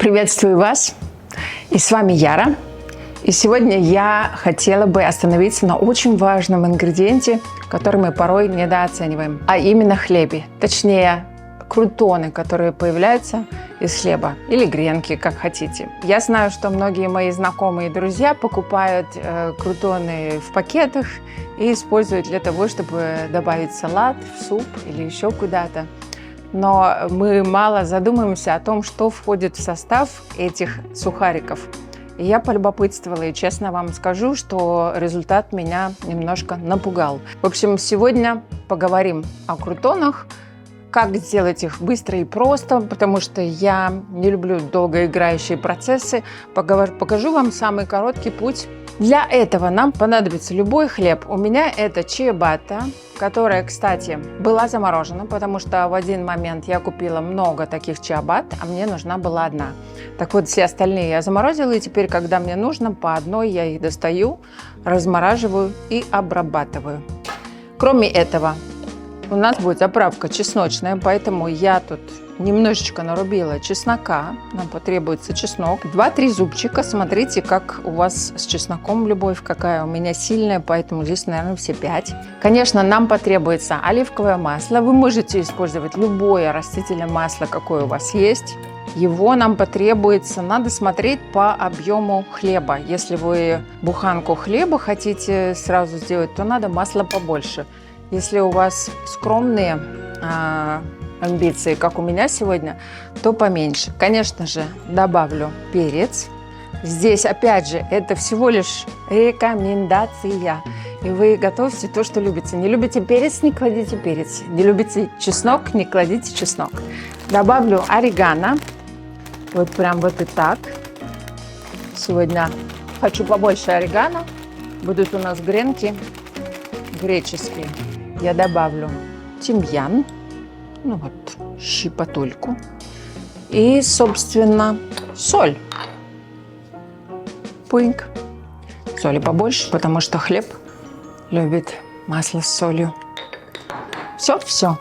Приветствую вас, и с вами Яра. И сегодня я хотела бы остановиться на очень важном ингредиенте, который мы порой недооцениваем, а именно хлебе. Точнее, крутоны, которые появляются из хлеба, или гренки, как хотите. Я знаю, что многие мои знакомые и друзья покупают крутоны в пакетах и используют для того, чтобы добавить в салат, в суп или еще куда-то. Но мы мало задумываемся о том, что входит в состав этих сухариков. И я полюбопытствовала, и честно вам скажу, что результат меня немножко напугал. В общем, сегодня поговорим о крутонах, как сделать их быстро и просто, потому что я не люблю долгоиграющие процессы. Покажу вам самый короткий путь. Для этого нам понадобится любой хлеб. У меня это чиабатта, которая, кстати, была заморожена, потому что в один момент я купила много таких чиабатт, а мне нужна была одна. Так вот, все остальные я заморозила, и теперь, когда мне нужно, по одной я их достаю, размораживаю и обрабатываю. Кроме этого, у нас будет заправка чесночная, поэтому я тут немножечко нарубила чеснока. Нам потребуется чеснок. 2-3 зубчика. Смотрите, как у вас с чесноком любовь какая. У меня сильная, поэтому здесь, наверное, все 5. Конечно, нам потребуется оливковое масло. Вы можете использовать любое растительное масло, какое у вас есть. Его нам потребуется, надо смотреть по объему хлеба. Если вы буханку хлеба хотите сразу сделать, то надо масла побольше. Если у вас скромные амбиции, как у меня сегодня, то поменьше. Конечно же, добавлю перец. Здесь, опять же, это всего лишь рекомендация. И вы готовьте то, что любите. Не любите перец, не кладите перец. Не любите чеснок, не кладите чеснок. Добавлю орегано. Вот прям вот и так. Сегодня хочу побольше орегано. Будут у нас гренки греческие. Я добавлю тимьян, ну вот, щепотульку, и, собственно, соль. Пуньк. Соли побольше, потому что хлеб любит масло с солью. Все.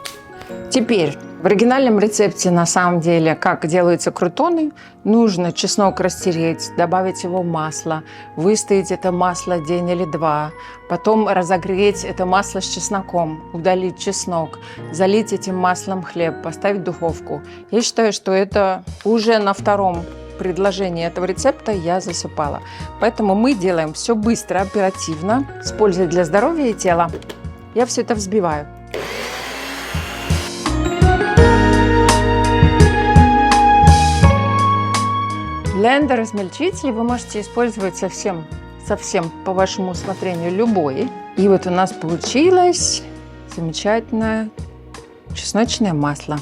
Теперь в оригинальном рецепте, на самом деле, как делаются крутоны, нужно чеснок растереть, добавить его в масло, выстоять это масло день или два, потом разогреть это масло с чесноком, удалить чеснок, залить этим маслом хлеб, поставить в духовку. Я считаю, что это уже на втором предложении этого рецепта я засыпала. Поэтому мы делаем все быстро, оперативно, с пользой для здоровья и тела. Я все это взбиваю. Блендер-измельчитель вы можете использовать совсем по вашему усмотрению любой. И вот у нас получилось замечательное чесночное масло.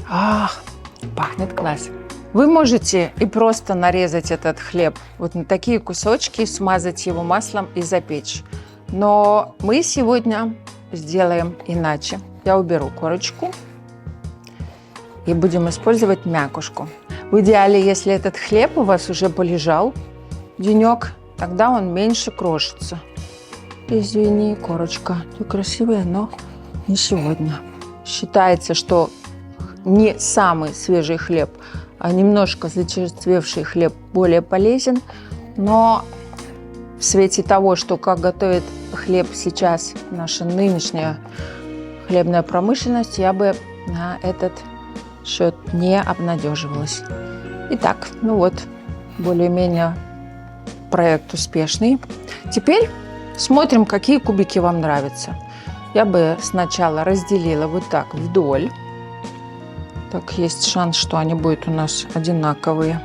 Ах, пахнет класс. Вы можете и просто нарезать этот хлеб вот на такие кусочки, смазать его маслом и запечь. Но мы сегодня сделаем иначе. Я уберу корочку и будем использовать мякушку. В идеале, если этот хлеб у вас уже полежал денек, тогда он меньше крошится. Извини, корочка, ты красивая, но не сегодня. Считается, что не самый свежий хлеб, а немножко зачерствевший хлеб более полезен. Но в свете того, что как готовит хлеб сейчас наша нынешняя хлебная промышленность, я бы на этот счет не обнадеживалась. Итак, ну вот, более-менее проект успешный. Теперь смотрим, какие кубики вам нравятся. Я бы сначала разделила вот так вдоль. Так, есть шанс, что они будут у нас одинаковые.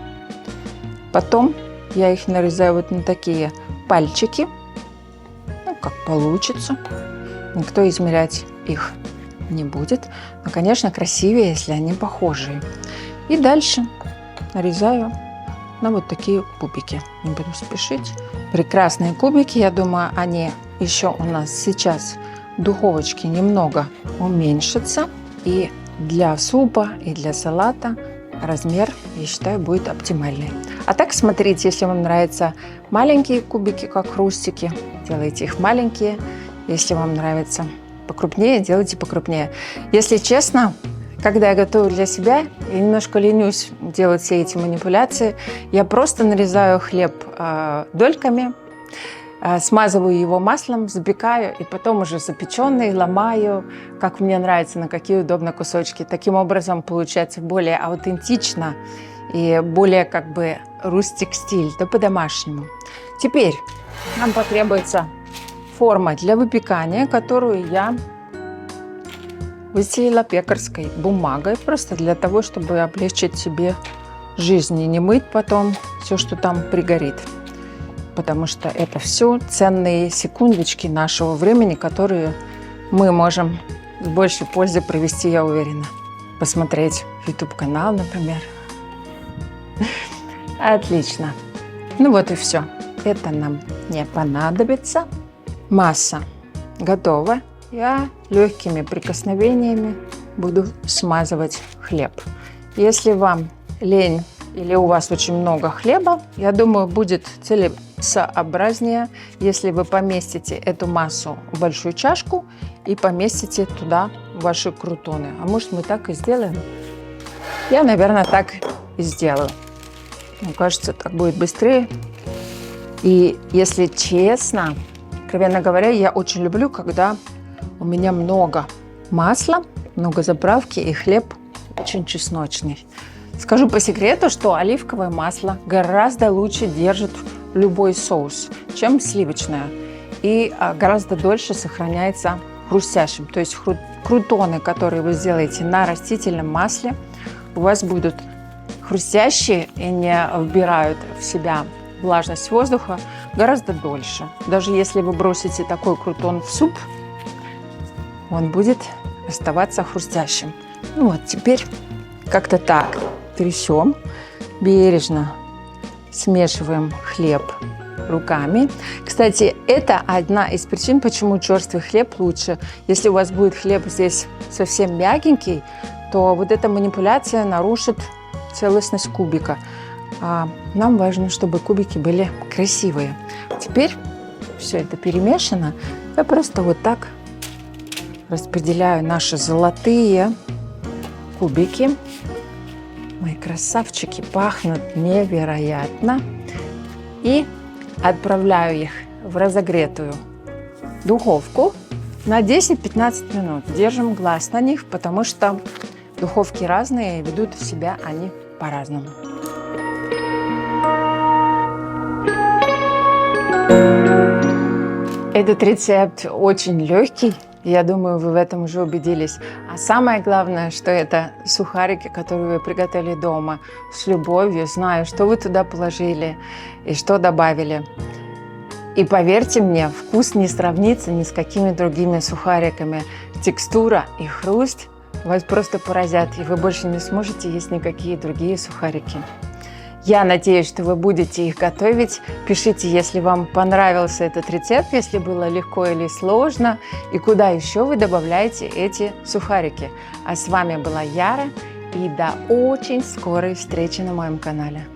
Потом я их нарезаю вот на такие пальчики. Ну, как получится. Никто измерять их не будет. Но, конечно, красивее, если они похожие. И дальше нарезаю на вот такие кубики. Не буду спешить. Прекрасные кубики. Я думаю, они еще у нас сейчас в духовочке немного уменьшатся. И для супа, и для салата размер, я считаю, будет оптимальный. А так, смотрите, если вам нравятся маленькие кубики, как хрустики, делайте их маленькие. Если вам нравится покрупнее, делайте покрупнее. Если честно, когда я готовлю для себя, я немножко ленюсь делать все эти манипуляции. Я просто нарезаю хлеб дольками, смазываю его маслом, запекаю и потом уже запеченный ломаю, как мне нравится, на какие удобно кусочки. Таким образом получается более аутентично и более как бы рустик стиль, да по-домашнему. Теперь нам потребуется форма для выпекания, которую я выстелила пекарской бумагой, просто для того, чтобы облегчить себе жизнь и не мыть потом все, что там пригорит. Потому что это все ценные секундочки нашего времени, которые мы можем с большей пользой провести, я уверена. Посмотреть YouTube-канал, например. Отлично. Ну вот и все. Это нам не понадобится. Масса готова. Я легкими прикосновениями буду смазывать хлеб. Если вам лень или у вас очень много хлеба, я думаю, будет целесообразнее, если вы поместите эту массу в большую чашку и поместите туда ваши крутоны. А может, мы так и сделаем? Я, наверное, так и сделаю. Мне кажется, так будет быстрее. И если честно, откровенно говоря, я очень люблю, когда у меня много масла, много заправки и хлеб очень чесночный. Скажу по секрету, что оливковое масло гораздо лучше держит любой соус, чем сливочное. И гораздо дольше сохраняется хрустящим. То есть крутоны, которые вы сделаете на растительном масле, у вас будут хрустящие и не вбирают в себя влажность воздуха гораздо дольше. Даже если вы бросите такой крутон в суп, он будет оставаться хрустящим. Ну вот, теперь как-то так трясем, бережно смешиваем хлеб руками. Кстати, это одна из причин, почему черствый хлеб лучше. Если у вас будет хлеб здесь совсем мягенький, то вот эта манипуляция нарушит целостность кубика. А нам важно, чтобы кубики были красивые. Теперь все это перемешано. Я просто вот так распределяю наши золотые кубики. Мои красавчики пахнут невероятно. И отправляю их в разогретую духовку на 10-15 минут. Держим глаз на них, потому что духовки разные и ведут себя они по-разному. Этот рецепт очень легкий. Я думаю, вы в этом уже убедились. А самое главное, что это сухарики, которые вы приготовили дома с любовью, знаю, что вы туда положили и что добавили. И поверьте мне, вкус не сравнится ни с какими другими сухариками. Текстура и хруст вас просто поразят, и вы больше не сможете есть никакие другие сухарики. Я надеюсь, что вы будете их готовить. Пишите, если вам понравился этот рецепт, если было легко или сложно, и куда еще вы добавляете эти сухарики. А с вами была Яра, и до очень скорой встречи на моем канале.